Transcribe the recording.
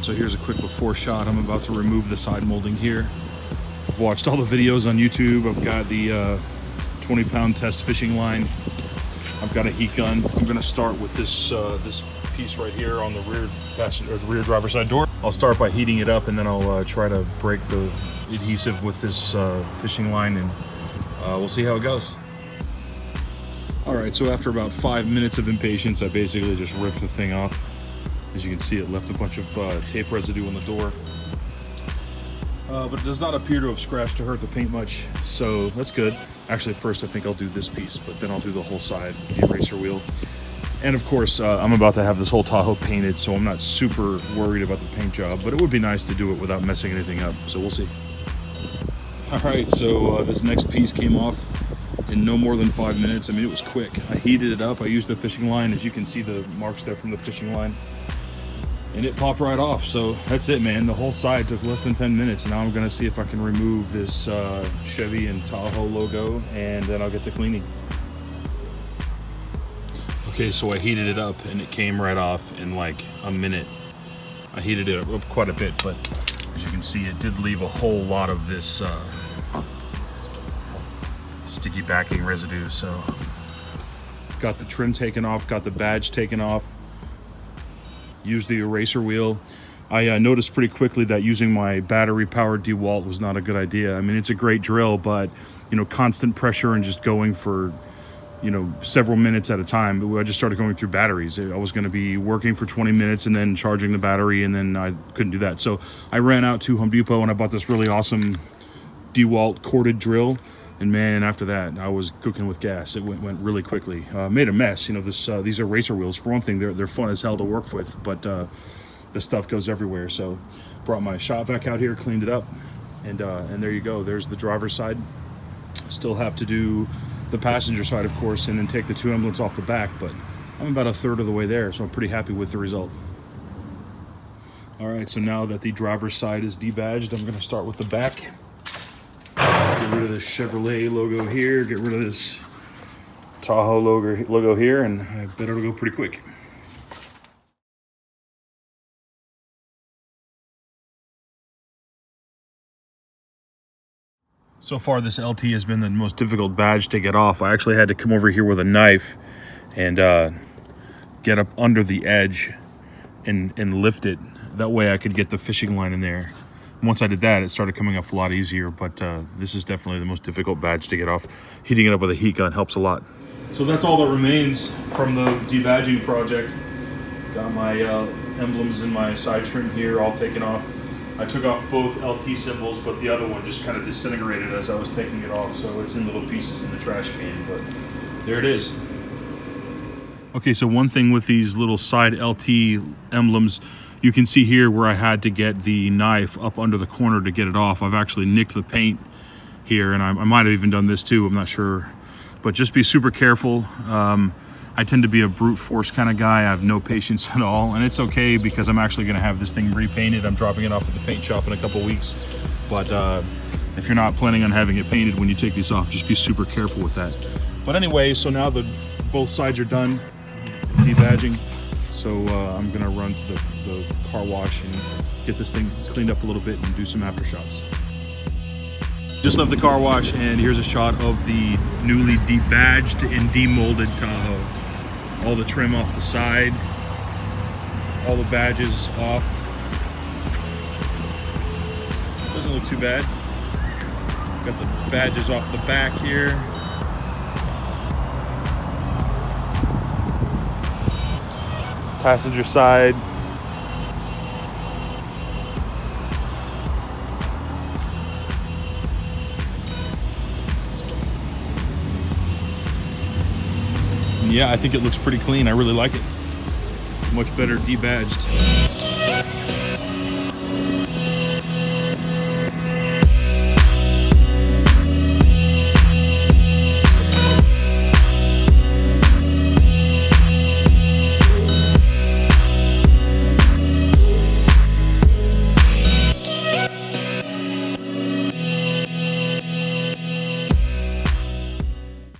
so here's a quick before shot. I'm about to remove the side molding here. I've watched all the videos on YouTube. I've got the 20-pound test fishing line. I've got a heat gun. I'm gonna start with this this piece right here on the rear passenger, or the rear driver's side door. I'll start by heating it up, and then I'll try to break the adhesive with this fishing line, and we'll see how it goes. All right, so after about 5 minutes of impatience, I basically just ripped the thing off. As you can see, it left a bunch of tape residue on the door. But it does not appear to have scratched or hurt the paint much, so that's good. Actually, first I think I'll do this piece, but then I'll do the whole side, the eraser wheel. And of course, I'm about to have this whole Tahoe painted, so I'm not super worried about the paint job, but it would be nice to do it without messing anything up, so we'll see. All right, so this next piece came off in no more than 5 minutes. I mean, it was quick. I heated it up. I used the fishing line. As you can see, the marks there from the fishing line. And it popped right off. So that's it, man. The whole side took less than 10 minutes. Now I'm gonna see if I can remove this Chevy and Tahoe logo, and then I'll get to cleaning. Okay, so I heated it up and it came right off in like a minute. I heated it up quite a bit, but as you can see, it did leave a whole lot of this sticky backing residue. So got the trim taken off, got the badge taken off, used the eraser wheel. I noticed pretty quickly that using my battery powered DeWalt was not a good idea. I mean, it's a great drill, but you know, constant pressure and just going for, you know, several minutes at a time. I just started going through batteries. I was going to be working for 20 minutes and then charging the battery, and then I couldn't do that. So I ran out to Home Depot and I bought this really awesome DeWalt corded drill. And man, after that, I was cooking with gas. It went really quickly. Made a mess. You know, these eraser wheels, for one thing, they're fun as hell to work with, but the stuff goes everywhere. So brought my shop vac out here, cleaned it up, and there you go. There's the driver's side. Still have to do the passenger side, of course, and then take the two emblems off the back, but I'm about a third of the way there, so I'm pretty happy with the result. All right, so now that the driver's side is debadged, I'm gonna start with the back. Get rid of this Chevrolet logo here, get rid of this Tahoe logo here, and I bet it'll go pretty quick. So far, this LT has been the most difficult badge to get off. I actually had to come over here with a knife and get up under the edge and lift it. That way I could get the fishing line in there. Once I did that, it started coming off a lot easier, but this is definitely the most difficult badge to get off. Heating it up with a heat gun helps a lot. So that's all that remains from the debadging project. Got my emblems in my side trim here all taken off. I took off both LT symbols, but the other one just kind of disintegrated as I was taking it off, so it's in little pieces in the trash can, but there it is. Okay, so one thing with these little side LT emblems, you can see here where I had to get the knife up under the corner to get it off. I've actually nicked the paint here, and I might have even done this too, I'm not sure. But just be super careful. I tend to be a brute force kind of guy. I have no patience at all, and it's okay because I'm actually gonna have this thing repainted. I'm dropping it off at the paint shop in a couple weeks. But if you're not planning on having it painted when you take these off, just be super careful with that. But anyway, so now both sides are done debadging. So I'm gonna run to the car wash and get this thing cleaned up a little bit and do some after shots. Just left the car wash, and here's a shot of the newly debadged and demolded Tahoe. All the trim off the side, all the badges off. Doesn't look too bad. Got the badges off the back here. Passenger side. And yeah, I think it looks pretty clean. I really like it. Much better debadged.